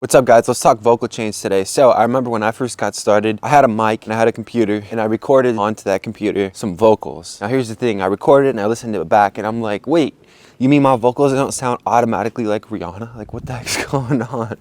What's up, guys? Let's talk vocal chains today. So I remember when I first got started, I had a mic and I had a computer and I recorded onto that computer some vocals. Now here's the thing, I recorded it and I listened to it back and I'm like, wait, you mean my vocals don't sound automatically like Rihanna? Like, what the heck's going on?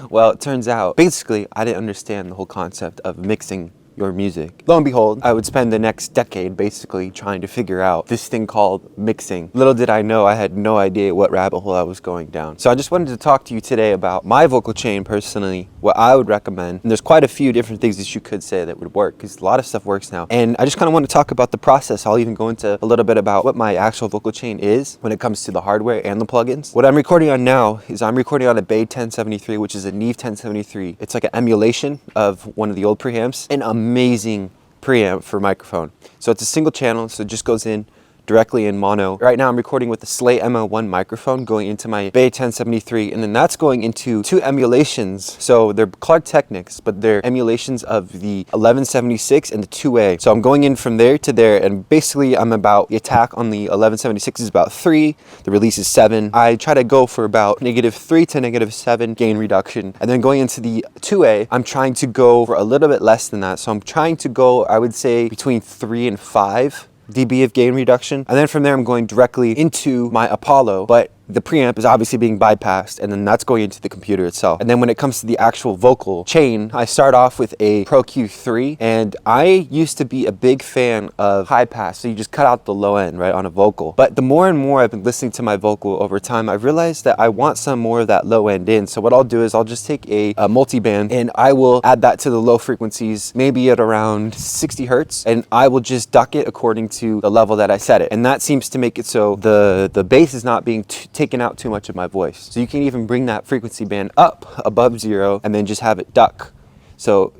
Well, it turns out, basically, I didn't understand the whole concept of mixing your music. Lo and behold, I would spend the next decade basically trying to figure out this thing called mixing. Little did I know, I had no idea what rabbit hole I was going down. So I just wanted to talk to you today about my vocal chain personally, what I would recommend. And there's quite a few different things that you could say that would work, because a lot of stuff works now. And I just kind of want to talk about the process. I'll even go into a little bit about what my actual vocal chain is when it comes to the hardware and the plugins. What I'm recording on now is I'm recording on a Bay 1073, which is a Neve 1073. It's like an emulation of one of the old preamps. And amazing preamp for microphone. So it's a single channel, so it just goes in directly in mono. Right now I'm recording with the Slate ML1 microphone going into my Bay 1073, and then that's going into two emulations. So they're Clark Technics, but they're emulations of the 1176 and the 2A. So I'm going in from there to there, and basically I'm about, the attack on the 1176 is about 3, the release is 7. I try to go for about -3 to -7 gain reduction. And then going into the 2A, I'm trying to go for a little bit less than that. So I'm trying to go, I would say, between 3 and 5 dB of gain reduction. And then from there I'm going directly into my Apollo, but the preamp is obviously being bypassed, and then that's going into the computer itself. And then when it comes to the actual vocal chain, I start off with a Pro Q3, and I used to be a big fan of high pass, so you just cut out the low end, right, on a vocal. But the more and more I've been listening to my vocal over time, I've realized that I want some more of that low end in. So what I'll do is I'll just take a multiband and I will add that to the low frequencies, maybe at around 60 hertz, and I will just duck it according to the level that I set it. And that seems to make it so the bass is not being taken out too much of my voice. So you can even bring that frequency band up above 0 and then just have it duck. So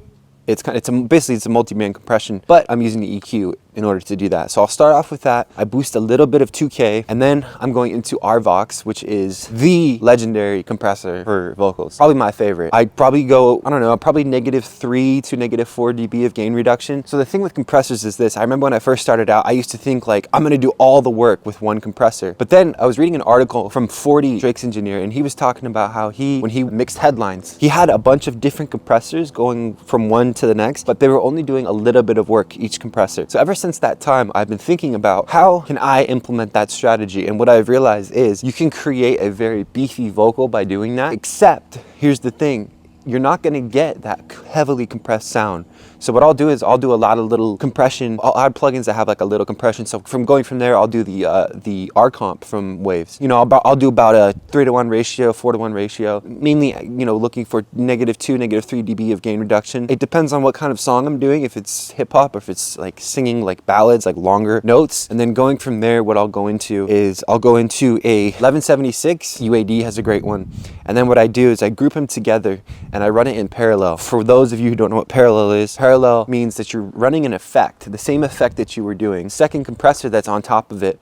basically it's a multi-band compression, but I'm using the EQ in order to do that. So I'll start off with that. I boost a little bit of 2K, and then I'm going into RVox, which is the legendary compressor for vocals. Probably my favorite. I'd probably go, I don't know, probably -3 to -4 dB of gain reduction. So the thing with compressors is this. I remember when I first started out, I used to think like, I'm gonna do all the work with one compressor. But then I was reading an article from 40 Drake's engineer, and he was talking about how when he mixed headlines, he had a bunch of different compressors going from one to the next, but they were only doing a little bit of work each compressor. So ever since that time, I've been thinking about how can I implement that strategy, and what I've realized is you can create a very beefy vocal by doing that, except here's the thing, you're not going to get that heavily compressed sound. So what I'll do is I'll do a lot of little compression. I'll add plugins that have like a little compression. So from there, I'll do the R comp from Waves. You know, I'll do about a 3:1 ratio, 4:1 ratio. Mainly, you know, looking for -2, -3 dB of gain reduction. It depends on what kind of song I'm doing. If it's hip hop, or if it's like singing like ballads, like longer notes. And then going from there, what I'll go into is I'll go into a 1176. UAD has a great one. And then what I do is I group them together and I run it in parallel. For those of you who don't know what parallel is, parallel means that you're running an effect, the same effect that you were doing. Second compressor that's on top of it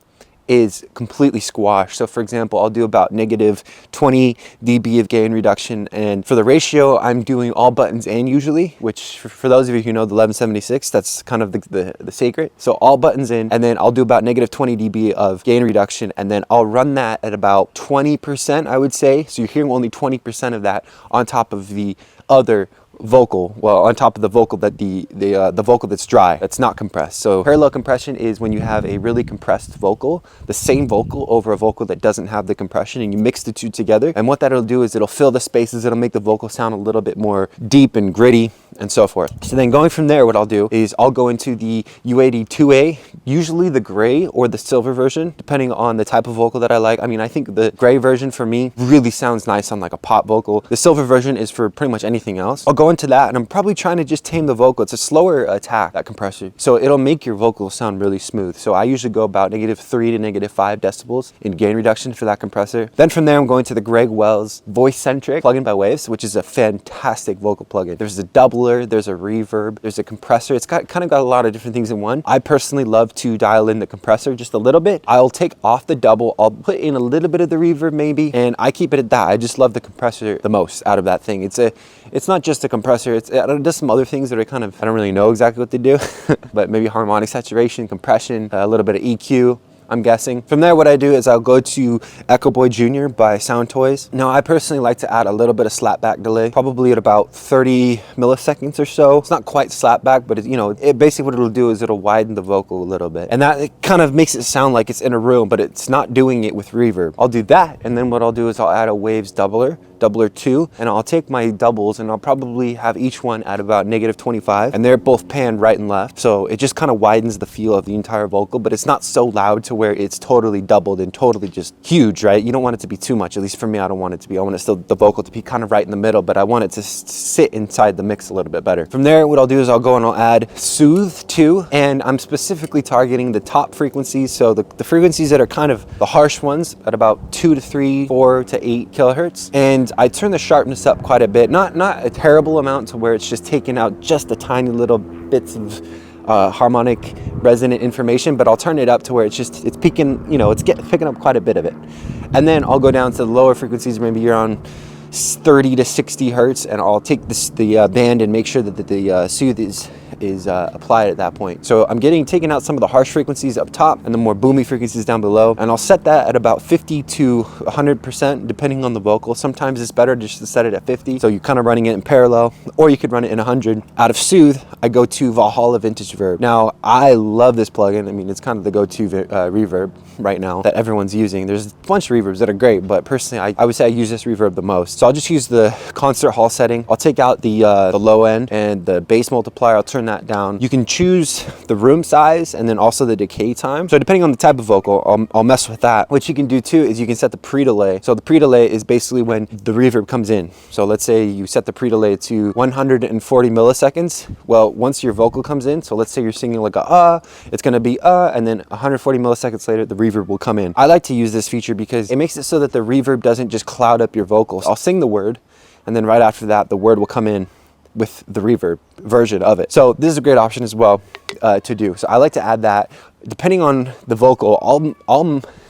is completely squashed. So for example, I'll do about -20 dB of gain reduction, and for the ratio, I'm doing all buttons in usually, which for those of you who know the 1176, that's kind of the secret. So all buttons in, and then I'll do about -20 dB of gain reduction, and then I'll run that at about 20%, I would say. So you're hearing only 20% of that on top of the other vocal, well, on top of the vocal that the vocal that's dry, that's not compressed. So parallel compression is when you have a really compressed vocal, the same vocal over a vocal that doesn't have the compression, and you mix the two together. And what that'll do is it'll fill the spaces, it'll make the vocal sound a little bit more deep and gritty and so forth. So then going from there, what I'll do is I'll go into the UAD 2A, usually the gray or the silver version, depending on the type of vocal that I like. I mean, I think the gray version for me really sounds nice on like a pop vocal. The silver version is for pretty much anything else. I'll go into that, and I'm probably trying to just tame the vocal. It's a slower attack, that compressor, so it'll make your vocal sound really smooth. So I usually go about -3 to -5 decibels in gain reduction for that compressor. Then from there, I'm going to the Greg Wells Voice Centric plugin by Waves, which is a fantastic vocal plugin. There's a doubler, there's a reverb, there's a compressor. It's kind of got a lot of different things in one. I personally love to dial in the compressor just a little bit. I'll take off the double, I'll put in a little bit of the reverb maybe, and I keep it at that. I just love the compressor the most out of that thing. It's not just a compressor, it does some other things that are kind of, I don't really know exactly what they do, but maybe harmonic saturation, compression, a little bit of EQ. I'm guessing. From there, what I do is I'll go to Echo Boy Jr. by Sound Toys. Now, I personally like to add a little bit of slapback delay, probably at about 30 milliseconds or so. It's not quite slapback, but it basically what it'll do is it'll widen the vocal a little bit. And that it kind of makes it sound like it's in a room, but it's not doing it with reverb. I'll do that, and then what I'll do is I'll add a Waves doubler 2, and I'll take my doubles and I'll probably have each one at about -25, and they're both panned right and left, so it just kind of widens the feel of the entire vocal, but it's not so loud to where it's totally doubled and totally just huge, right? You don't want it to be too much. At least for me, I don't want it to be. I want it still the vocal to be kind of right in the middle, but I want it to sit inside the mix a little bit better. From there, what I'll do is I'll go and I'll add Soothe 2, and I'm specifically targeting the top frequencies, so the frequencies that are kind of the harsh ones at about 2 to 3, 4 to 8 kilohertz, and I turn the sharpness up quite a bit, not a terrible amount to where it's just taking out just the tiny little bits of harmonic resonant information, but I'll turn it up to where it's peaking, it's picking up quite a bit of it. And then I'll go down to the lower frequencies, maybe you're on 30 to 60 hertz, and I'll take the band and make sure that the soothe is applied at that point. So I'm taking out some of the harsh frequencies up top and the more boomy frequencies down below, and I'll set that at about 50 to 100% depending on the vocal. Sometimes it's better just to set it at 50, so you're kind of running it in parallel, or you could run it in 100. Out of Soothe, I go to Valhalla Vintage Verb. Now, I love this plugin. I mean, it's kind of the go-to reverb right now that everyone's using. There's a bunch of reverbs that are great, but personally, I would say I use this reverb the most. So I'll just use the concert hall setting. I'll take out the low end and the bass multiplier. I'll turn that down. You can choose the room size and then also the decay time. So depending on the type of vocal, I'll mess with that. What you can do too is you can set the pre-delay. So the pre-delay is basically when the reverb comes in. So let's say you set the pre-delay to 140 milliseconds. Well, once your vocal comes in, so let's say you're singing like it's gonna be and then 140 milliseconds later, the reverb will come in. I like to use this feature because it makes it so that the reverb doesn't just cloud up your vocals. I'll sing the word, and then right after that, the word will come in with the reverb version of it. So this is a great option as well to do. So I like to add that. Depending on the vocal,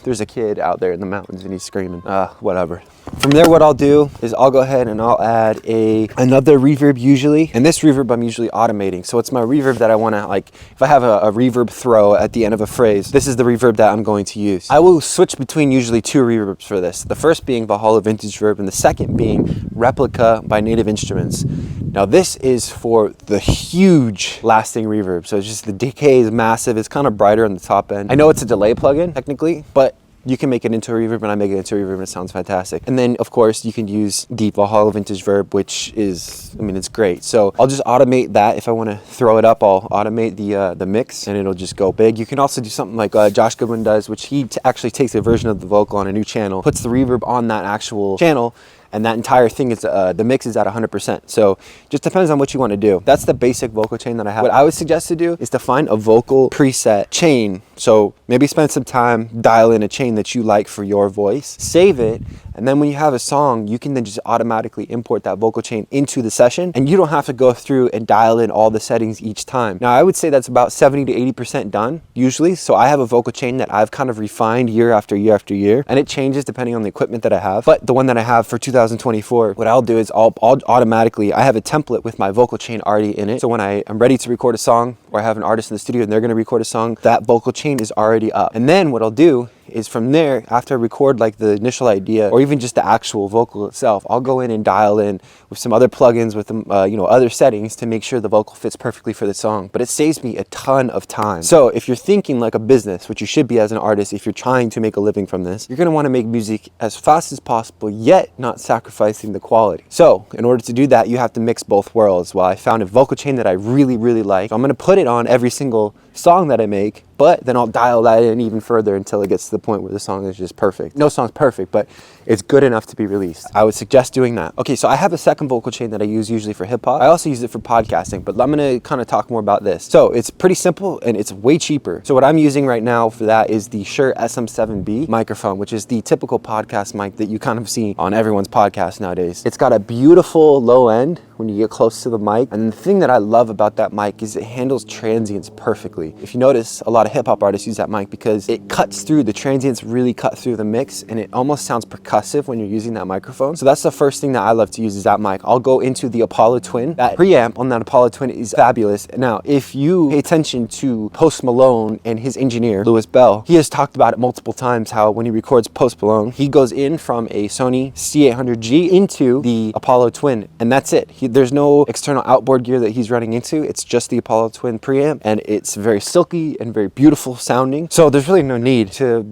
there's a kid out there in the mountains and he's screaming, whatever. From there, what I'll do is I'll go ahead and I'll add another reverb usually. And this reverb I'm usually automating. So it's my reverb that I want to, like, if I have a reverb throw at the end of a phrase, this is the reverb that I'm going to use. I will switch between usually 2 reverbs for this. The first being Valhalla Vintage Verb and the second being Replica by Native Instruments. Now this is for the huge lasting reverb. So it's just the decay is massive. It's kind of brighter on the top end. I know it's a delay plugin technically, but you can make it into a reverb, and I make it into a reverb and it sounds fantastic. And then of course you can use the Valhalla Vintage Verb, which is, I mean, it's great. So I'll just automate that. If I want to throw it up, I'll automate the mix and it'll just go big. You can also do something like Josh Goodwin does, which he actually takes a version of the vocal on a new channel, puts the reverb on that actual channel, and that entire thing is, the mix is at 100%. So just depends on what you want to do. That's the basic vocal chain that I have. What I would suggest to do is to find a vocal preset chain. So maybe spend some time, dial in a chain that you like for your voice, save it, and then when you have a song, you can then just automatically import that vocal chain into the session, and you don't have to go through and dial in all the settings each time. Now, I would say that's about 70 to 80% done, usually. So I have a vocal chain that I've kind of refined year after year after year, and it changes depending on the equipment that I have. But the one that I have for 2024, what I'll do is I'll automatically, I have a template with my vocal chain already in it. So when I'm ready to record a song, or I have an artist in the studio and they're gonna record a song, that vocal chain is already up. And then what I'll do is from there, after I record like the initial idea or even just the actual vocal itself, I'll go in and dial in with some other plugins with other settings to make sure the vocal fits perfectly for the song. But it saves me a ton of time. So if you're thinking like a business, which you should be as an artist, if you're trying to make a living from this, you're gonna wanna make music as fast as possible, yet not sacrificing the quality. So in order to do that, you have to mix both worlds. Well, I found a vocal chain that I really, really like. So I'm gonna put it on every single song that I make, but then I'll dial that in even further until it gets to the point where the song is just perfect. No song's perfect, but it's good enough to be released. I would suggest doing that. Okay, so I have a second vocal chain that I use usually for hip hop. I also use it for podcasting, but I'm gonna kind of talk more about this. So it's pretty simple and it's way cheaper. So what I'm using right now for that is the Shure SM7B microphone, which is the typical podcast mic that you kind of see on everyone's podcast nowadays. It's got a beautiful low end when you get close to the mic. And the thing that I love about that mic is it handles transients perfectly. story. If you notice, a lot of hip hop artists use that mic because it cuts through, the transients really cut through the mix, and it almost sounds percussive when you're using that microphone. So that's the first thing that I love to use is that mic. I'll go into the Apollo Twin. That preamp on that Apollo Twin is fabulous. Now, if you pay attention to Post Malone and his engineer, Louis Bell, he has talked about it multiple times how when he records Post Malone, he goes in from a Sony C800G into the Apollo Twin, and that's it. There's no external outboard gear that he's running into. It's just the Apollo Twin preamp, and it's very silky and very beautiful sounding. So there's really no need to,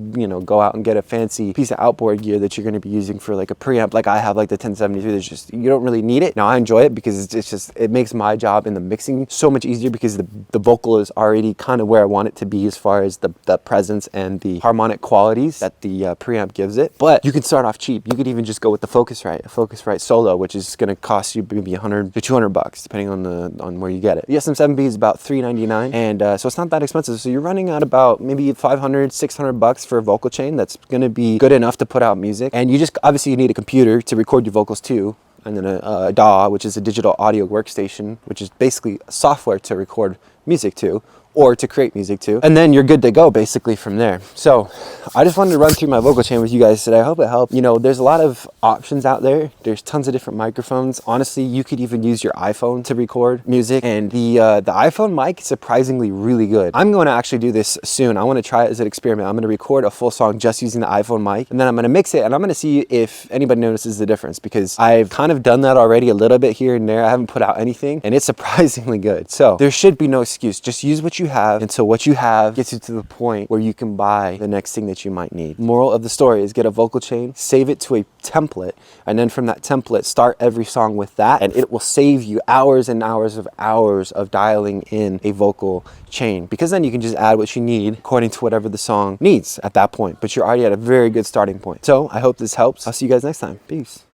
go out and get a fancy piece of outboard gear that you're going to be using for like a preamp like I have, like the 1073. There's just, you don't really need it. Now I enjoy it because it makes my job in the mixing so much easier because the vocal is already kind of where I want it to be as far as the presence and the harmonic qualities that the preamp gives it. But you can start off cheap. You could even just go with the Focusrite, a Focusrite Solo, which is going to cost you maybe $100 to $200 depending on where you get it. The SM7B is about $399, and so it's not that expensive. So you're running at about maybe $500, $600 for a vocal chain that's going to be good enough to put out music. And you just obviously you need a computer to record your vocals too, and then a DAW, which is a digital audio workstation, which is basically software to record music to, or to create music to, and then you're good to go basically from there. So I just wanted to run through my vocal chain with you guys today. I hope it helped. There's a lot of options out there. There's tons of different microphones. Honestly, you could even use your iPhone to record music, and the iPhone mic is surprisingly really good. I'm going to actually do this soon. I want to try it as an experiment. I'm going to record a full song just using the iPhone mic, and then I'm going to mix it, and I'm going to see if anybody notices the difference, because I've kind of done that already a little bit here and there. I haven't put out anything, and it's surprisingly good. So there should be no excuse. Just use what you have until what you have gets you to the point where you can buy the next thing that you might need. Moral of the story is get a vocal chain, save it to a template, and then from that template start every song with that, and it will save you hours and hours of dialing in a vocal chain, because then you can just add what you need according to whatever the song needs at that point. But you're already at a very good starting point. So I hope this helps. I'll see you guys next time. Peace.